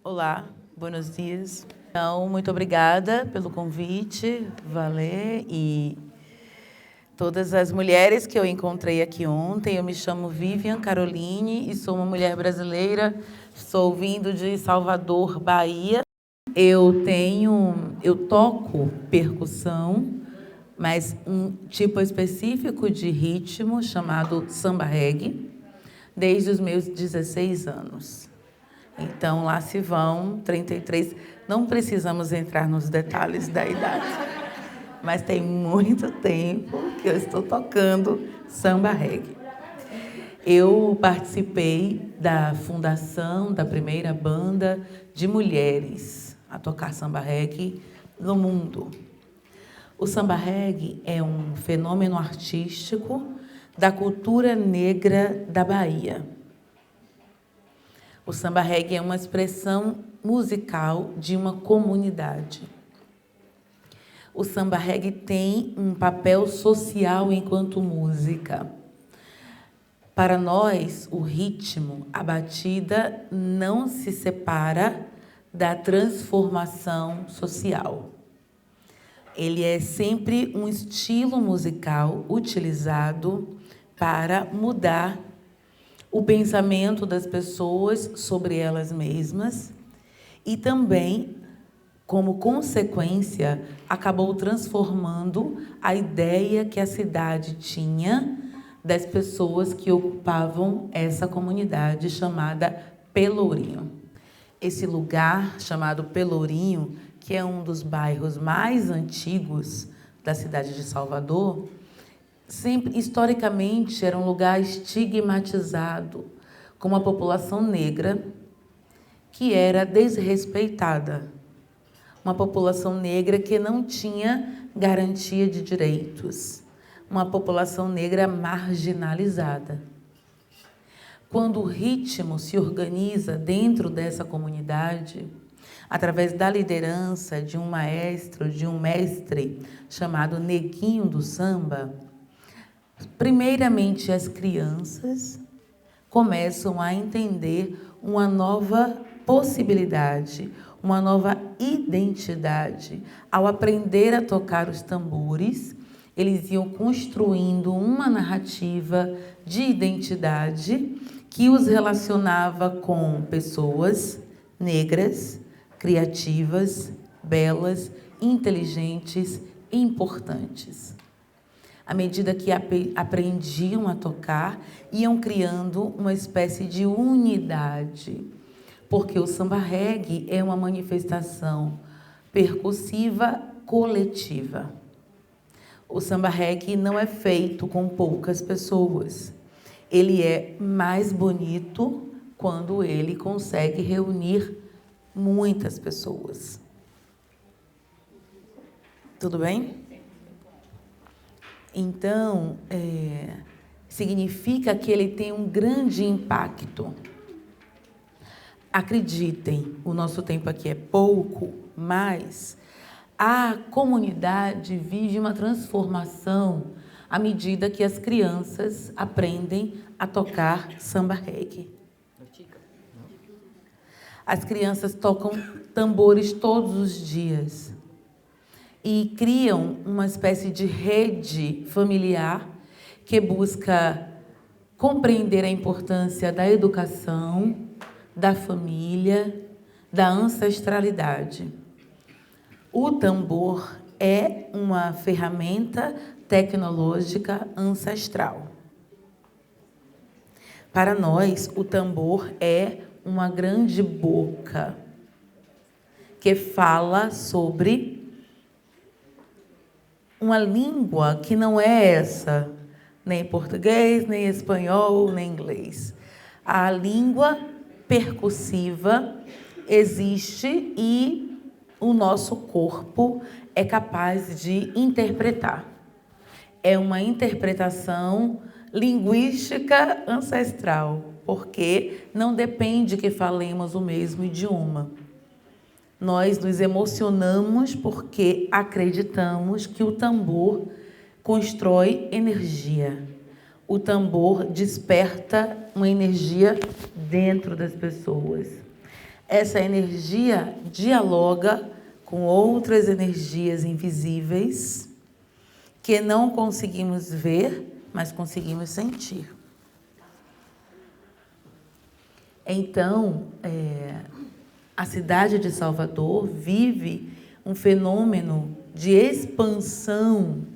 Olá, buenos dias. Então, muito obrigada pelo convite, Valê, e todas as mulheres que eu encontrei aqui ontem. Eu me chamo Vivian Caroline e sou uma mulher brasileira. Sou vindo de Salvador, Bahia. Eu toco percussão, mas um tipo específico de ritmo chamado samba reggae, desde os meus 16 anos. Então, lá se vão 33. Não precisamos entrar nos detalhes da idade, mas tem muito tempo que eu estou tocando samba reggae. Eu participei da fundação da primeira banda de mulheres a tocar samba reggae no mundo. O samba reggae é um fenômeno artístico da cultura negra da Bahia. O samba reggae é uma expressão musical de uma comunidade. O samba reggae tem um papel social enquanto música. Para nós, o ritmo, a batida, não se separa da transformação social. Ele é sempre um estilo musical utilizado para mudar o pensamento das pessoas sobre elas mesmas e também, como consequência, acabou transformando a ideia que a cidade tinha das pessoas que ocupavam essa comunidade chamada Pelourinho. Esse lugar chamado Pelourinho, que é um dos bairros mais antigos da cidade de Salvador, sempre, historicamente, era um lugar estigmatizado, com uma população negra que era desrespeitada. Uma população negra que não tinha garantia de direitos. Uma população negra marginalizada. Quando o ritmo se organiza dentro dessa comunidade, através da liderança de um maestro, de um mestre chamado Neguinho do Samba, primeiramente, as crianças começam a entender uma nova possibilidade, uma nova identidade. Ao aprender a tocar os tambores, eles iam construindo uma narrativa de identidade que os relacionava com pessoas negras, criativas, belas, inteligentes e importantes. À medida que aprendiam a tocar, iam criando uma espécie de unidade, porque o samba reggae é uma manifestação percussiva coletiva. O samba reggae não é feito com poucas pessoas. Ele é mais bonito quando ele consegue reunir muitas pessoas. Tudo bem? Então, significa que ele tem um grande impacto. Acreditem, o nosso tempo aqui é pouco, mas a comunidade vive uma transformação à medida que as crianças aprendem a tocar samba reggae. As crianças tocam tambores todos os dias e criam uma espécie de rede familiar que busca compreender a importância da educação, da família, da ancestralidade. O tambor é uma ferramenta tecnológica ancestral. Para nós, o tambor é uma grande boca que fala sobre uma língua que não é essa, nem português, nem espanhol, nem inglês. A língua percussiva existe e o nosso corpo é capaz de interpretar. É uma interpretação linguística ancestral, porque não depende que falemos o mesmo idioma. Nós nos emocionamos porque acreditamos que o tambor constrói energia. O tambor desperta uma energia dentro das pessoas. essa energia dialoga com outras energias invisíveis que não conseguimos ver, mas conseguimos sentir. Então, a cidade de Salvador vive um fenômeno de expansão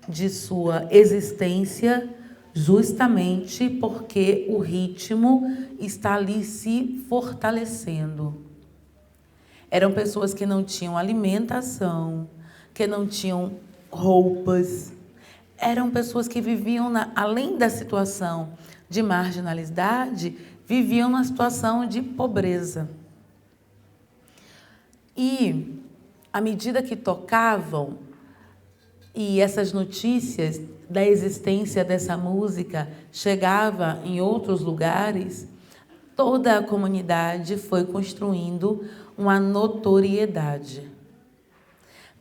de sua existência, justamente porque o ritmo está ali se fortalecendo. Eram pessoas que não tinham alimentação, que não tinham roupas. Eram pessoas que viviam, além da situação de marginalidade, viviam numa situação de pobreza. E, à medida que tocavam, e essas notícias da existência dessa música chegava em outros lugares, toda a comunidade foi construindo uma notoriedade.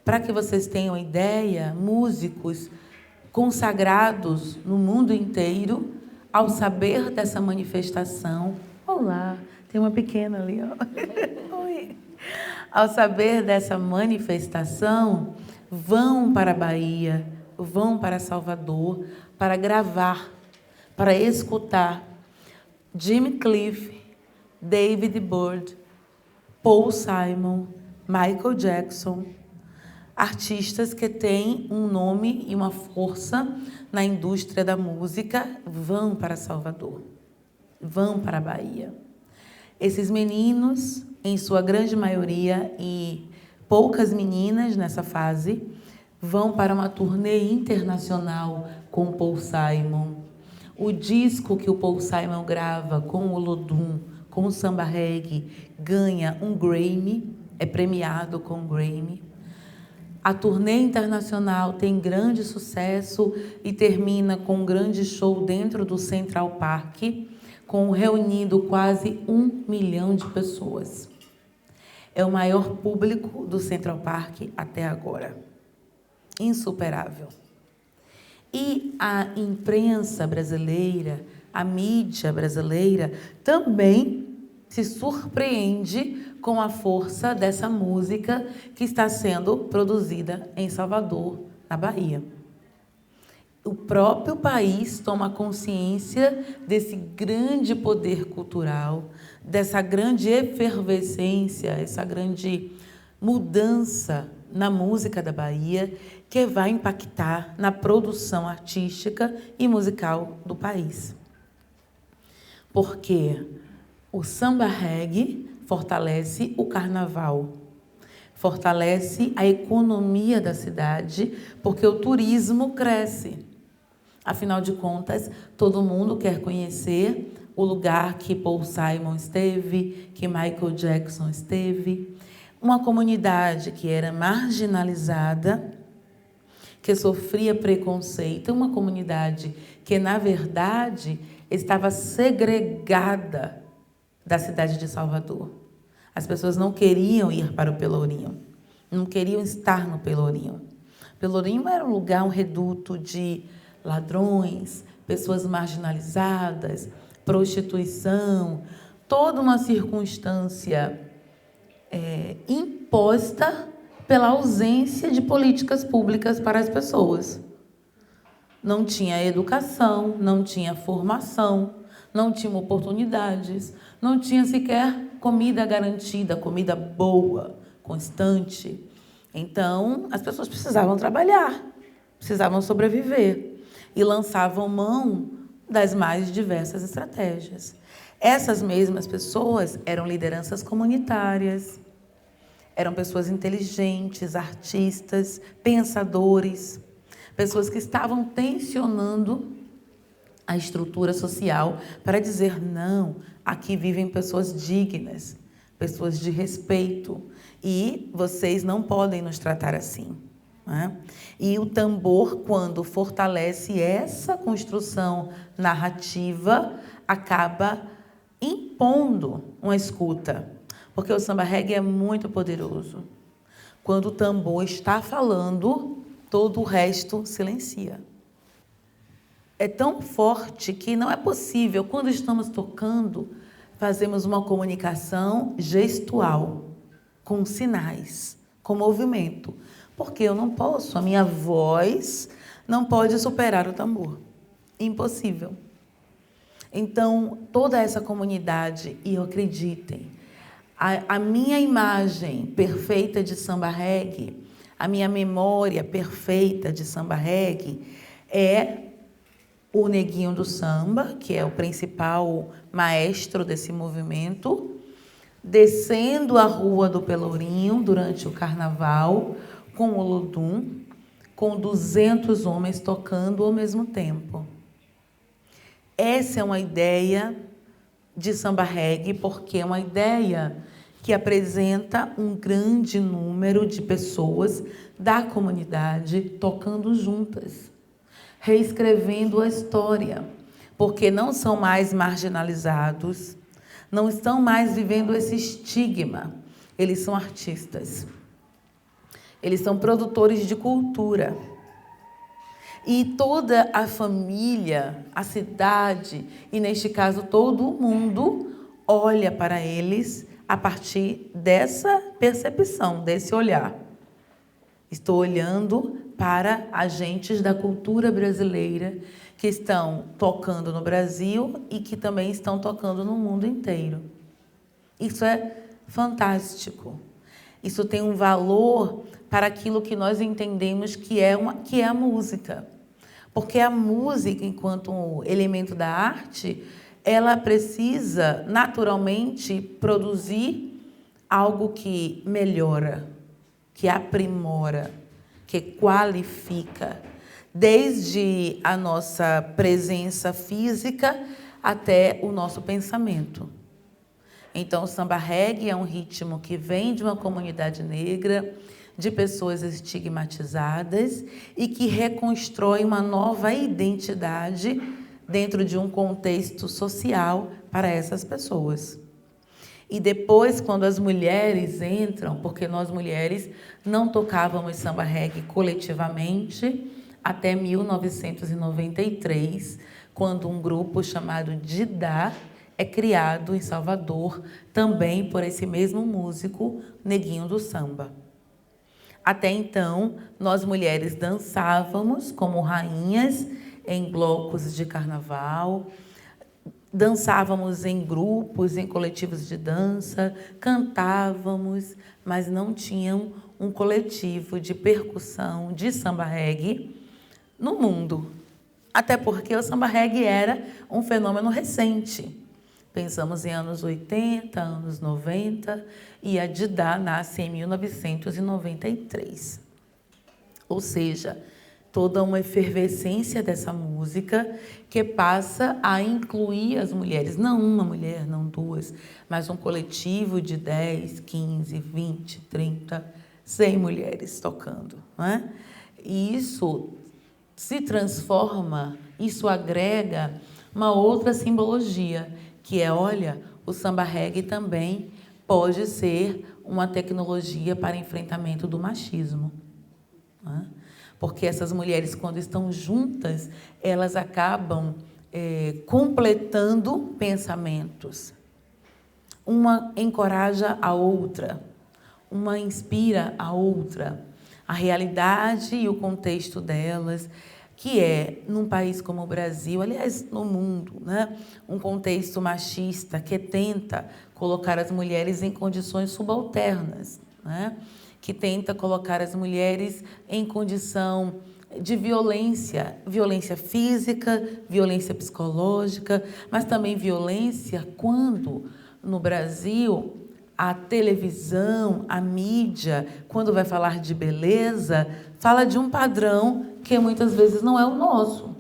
Para que vocês tenham ideia, músicos consagrados no mundo inteiro, ao saber dessa manifestação... Olá, tem uma pequena ali, ó. Oi. Ao saber dessa manifestação, vão para a Bahia, vão para Salvador, para gravar, para escutar Jimmy Cliff, David Byrd, Paul Simon, Michael Jackson, artistas que têm um nome e uma força na indústria da música, vão para Salvador, vão para a Bahia. Esses meninos, em sua grande maioria, e poucas meninas nessa fase, vão para uma turnê internacional com Paul Simon. O disco que o Paul Simon grava com o Lodum, com o samba reggae, ganha um Grammy, é premiado com um Grammy. A turnê internacional tem grande sucesso e termina com um grande show dentro do Central Park, reunindo quase 1 milhão de pessoas. É o maior público do Central Park até agora. Insuperável. E a imprensa brasileira, a mídia brasileira, também se surpreende com a força dessa música que está sendo produzida em Salvador, na Bahia. O próprio país toma consciência desse grande poder cultural, dessa grande efervescência, essa grande mudança na música da Bahia, que vai impactar na produção artística e musical do país. Porque o samba reggae fortalece o carnaval, fortalece a economia da cidade, porque o turismo cresce. Afinal de contas, todo mundo quer conhecer o lugar que Paul Simon esteve, que Michael Jackson esteve. Uma comunidade que era marginalizada, que sofria preconceito, uma comunidade que, na verdade, estava segregada da cidade de Salvador. As pessoas não queriam ir para o Pelourinho, não queriam estar no Pelourinho. Pelourinho era um lugar, um reduto de ladrões, pessoas marginalizadas, prostituição, toda uma circunstância imposta pela ausência de políticas públicas para as pessoas. Não tinha educação, não tinha formação, não tinha oportunidades, não tinha sequer comida garantida, comida boa, constante. Então, as pessoas precisavam trabalhar, precisavam sobreviver e lançavam mão das mais diversas estratégias. Essas mesmas pessoas eram lideranças comunitárias, eram pessoas inteligentes, artistas, pensadores, pessoas que estavam tensionando a estrutura social para dizer não, aqui vivem pessoas dignas, pessoas de respeito, e vocês não podem nos tratar assim. Né? E o tambor, quando fortalece essa construção narrativa, acaba impondo uma escuta, porque o samba reggae é muito poderoso. Quando o tambor está falando, todo o resto silencia. É tão forte que não é possível, quando estamos tocando, fazemos uma comunicação gestual, com sinais, com movimento. Porque eu não posso, a minha voz não pode superar o tambor. Impossível. Então, toda essa comunidade, e acreditem, a minha imagem perfeita de samba reggae, a minha memória perfeita de samba reggae é o Neguinho do Samba, que é o principal maestro desse movimento, descendo a Rua do Pelourinho durante o carnaval, com o Olodum, com 200 homens tocando ao mesmo tempo. Essa é uma ideia de samba reggae, porque é uma ideia que apresenta um grande número de pessoas da comunidade tocando juntas, reescrevendo a história, porque não são mais marginalizados, não estão mais vivendo esse estigma. Eles são artistas. Eles são produtores de cultura. E toda a família, a cidade, e neste caso todo o mundo, olha para eles a partir dessa percepção, desse olhar. Estou olhando para agentes da cultura brasileira que estão tocando no Brasil e que também estão tocando no mundo inteiro. Isso é fantástico. Isso tem um valor para aquilo que nós entendemos que é a música. Porque a música, enquanto um elemento da arte, ela precisa naturalmente produzir algo que melhora, que aprimora, que qualifica, desde a nossa presença física até o nosso pensamento. Então, o samba reggae é um ritmo que vem de uma comunidade negra, de pessoas estigmatizadas e que reconstrói uma nova identidade dentro de um contexto social para essas pessoas. E depois, quando as mulheres entram, porque nós mulheres não tocávamos samba reggae coletivamente até 1993, quando um grupo chamado Didá é criado em Salvador, também por esse mesmo músico, Neguinho do Samba. Até então, nós mulheres dançávamos como rainhas em blocos de carnaval, dançávamos em grupos, em coletivos de dança, cantávamos, mas não tinham um coletivo de percussão de samba reggae no mundo. Até porque o samba reggae era um fenômeno recente. Pensamos em anos 80, anos 90, e a Didá nasce em 1993. Ou seja, toda uma efervescência dessa música que passa a incluir as mulheres, não uma mulher, não duas, mas um coletivo de 10, 15, 20, 30, 100 mulheres tocando, não é? E isso se transforma, isso agrega uma outra simbologia, que é, olha, o samba reggae também pode ser uma tecnologia para enfrentamento do machismo, não é? Porque essas mulheres, quando estão juntas, elas acabam completando pensamentos. Uma encoraja a outra, uma inspira a outra. A realidade e o contexto delas, que é, num país como o Brasil, aliás, no mundo, né? Um contexto machista que tenta colocar as mulheres em condições subalternas, né? Que tenta colocar as mulheres em condição de violência, violência física, violência psicológica, mas também violência quando, no Brasil, a televisão, a mídia, quando vai falar de beleza, fala de um padrão que muitas vezes não é o nosso.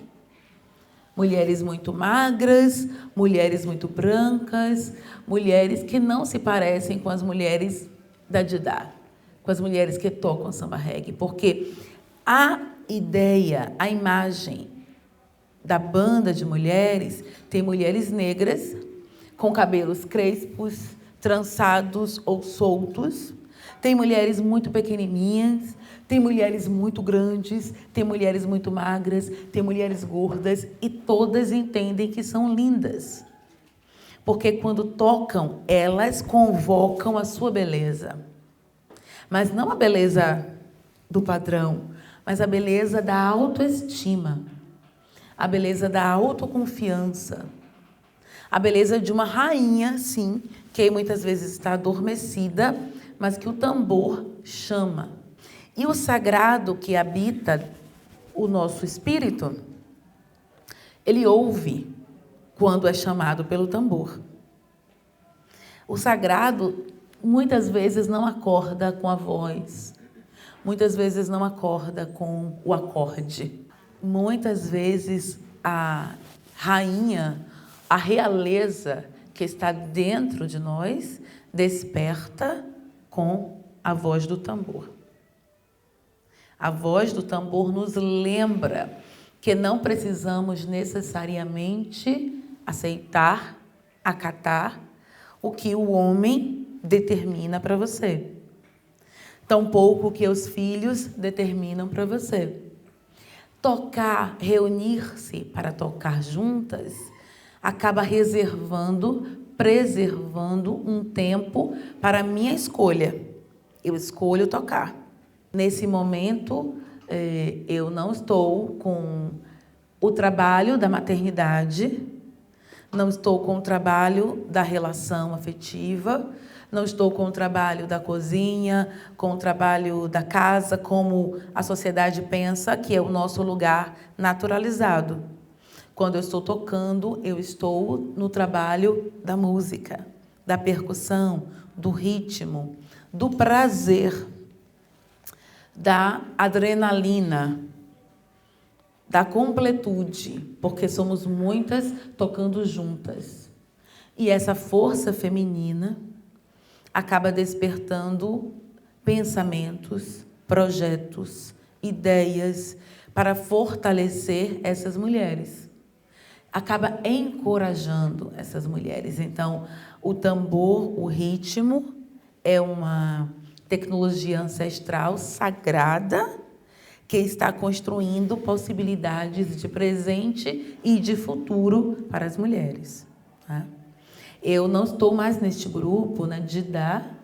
Mulheres muito magras, mulheres muito brancas, mulheres que não se parecem com as mulheres da Didá, com as mulheres que tocam samba reggae, porque a ideia, a imagem da banda de mulheres tem mulheres negras com cabelos crespos, trançados ou soltos, tem mulheres muito pequenininhas, tem mulheres muito grandes, tem mulheres muito magras, tem mulheres gordas, e todas entendem que são lindas. porque quando tocam, elas convocam a sua beleza. Mas não a beleza do padrão, mas a beleza da autoestima, a beleza da autoconfiança, a beleza de uma rainha, sim, que muitas vezes está adormecida, mas que o tambor chama. E o sagrado que habita o nosso espírito, ele ouve quando é chamado pelo tambor. O sagrado muitas vezes não acorda com a voz, muitas vezes não acorda com o acorde. Muitas vezes a rainha, a realeza que está dentro de nós, desperta com a voz do tambor. A voz do tambor nos lembra que não precisamos necessariamente aceitar, acatar o que o homem determina para você. Tampouco o que os filhos determinam para você. Tocar, reunir-se para tocar juntas, acaba preservando um tempo para a minha escolha. Eu escolho tocar. Nesse momento, eu não estou com o trabalho da maternidade, não estou com o trabalho da relação afetiva, não estou com o trabalho da cozinha, com o trabalho da casa, como a sociedade pensa que é o nosso lugar naturalizado. Quando eu estou tocando, eu estou no trabalho da música, da percussão, do ritmo, do prazer, da adrenalina, da completude, porque somos muitas tocando juntas. E essa força feminina acaba despertando pensamentos, projetos, ideias para fortalecer essas mulheres. Acaba encorajando essas mulheres. Então, o tambor, o ritmo, é uma tecnologia ancestral sagrada que está construindo possibilidades de presente e de futuro para as mulheres. Tá? Eu não estou mais neste grupo, né, de dar.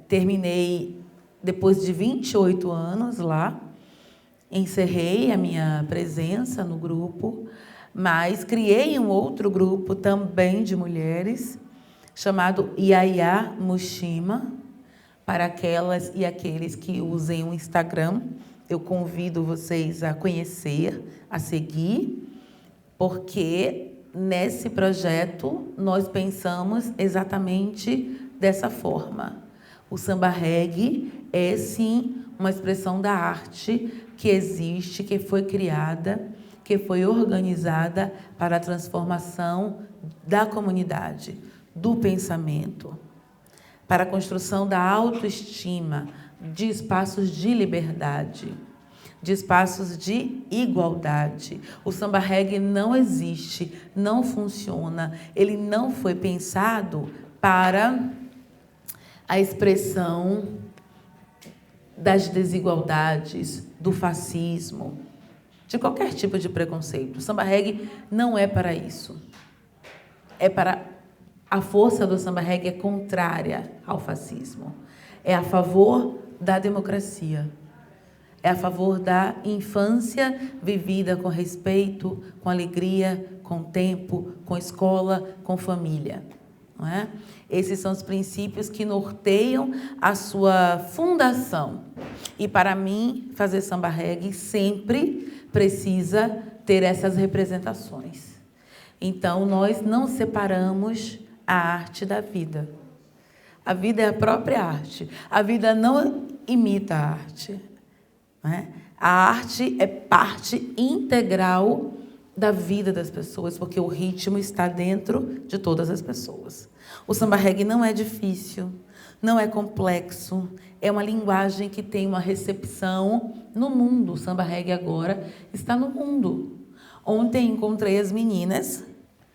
Terminei depois de 28 anos lá, encerrei a minha presença no grupo, mas criei um outro grupo também de mulheres, chamado Yaya Mushima, para aquelas e aqueles que usem o Instagram. Eu convido vocês a conhecer, a seguir, porque nesse projeto nós pensamos exatamente dessa forma. O samba reggae é, sim, uma expressão da arte que existe, que foi criada, que foi organizada para a transformação da comunidade, do pensamento, para a construção da autoestima, de espaços de liberdade, de espaços de igualdade. O samba reggae não existe, não funciona, ele não foi pensado para a expressão das desigualdades, do fascismo, de qualquer tipo de preconceito. O samba reggae não é para isso. É para... A força do samba reggae é contrária ao fascismo. É a favor da democracia. É a favor da infância vivida com respeito, com alegria, com tempo, com escola, com família. Não é? Esses são os princípios que norteiam a sua fundação. E, para mim, fazer samba reggae sempre precisa ter essas representações. Então, nós não separamos a arte da vida. A vida é a própria arte. A vida não imita a arte. Não é? A arte é parte integral da vida das pessoas, porque o ritmo está dentro de todas as pessoas. O samba reggae não é difícil, não é complexo, é uma linguagem que tem uma recepção no mundo. O samba reggae agora está no mundo. Ontem encontrei as meninas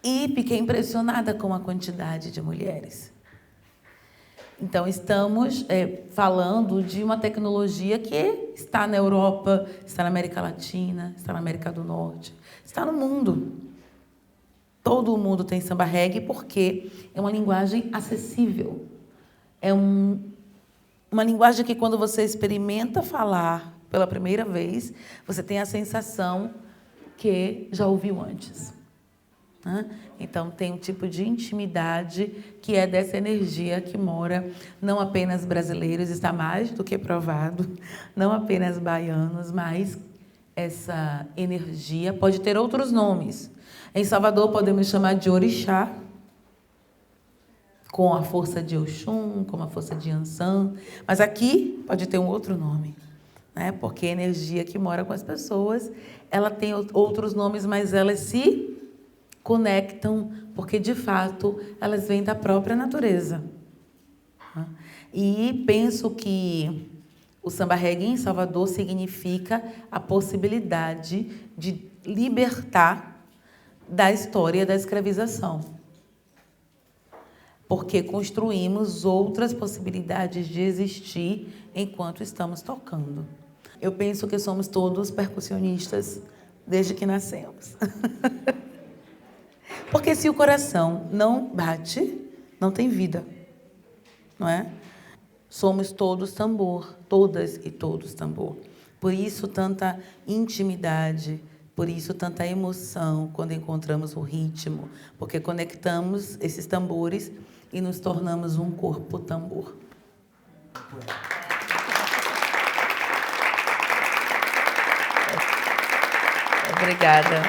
e fiquei impressionada com a quantidade de mulheres. Então, estamos falando de uma tecnologia que está na Europa, está na América Latina, está na América do Norte, está no mundo. Todo mundo tem samba reggae porque é uma linguagem acessível. É uma linguagem que, quando você experimenta falar pela primeira vez, você tem a sensação que já ouviu antes. Então, tem um tipo de intimidade que é dessa energia que mora não apenas brasileiros, está mais do que provado, não apenas baianos, mas essa energia pode ter outros nomes. Em Salvador, podemos chamar de orixá, com a força de Oxum, com a força de Ansan, mas aqui pode ter um outro nome, né? Porque a energia que mora com as pessoas, ela tem outros nomes, mas elas se conectam, porque, de fato, elas vêm da própria natureza. E penso que o samba reggae em Salvador significa a possibilidade de libertar da história da escravização, porque construímos outras possibilidades de existir enquanto estamos tocando. Eu penso que somos todos percussionistas desde que nascemos. Porque se o coração não bate, não tem vida, não é? Somos todos tambor, todas e todos tambor. Por isso tanta intimidade, por isso tanta emoção quando encontramos o ritmo, porque conectamos esses tambores e nos tornamos um corpo tambor. Obrigada.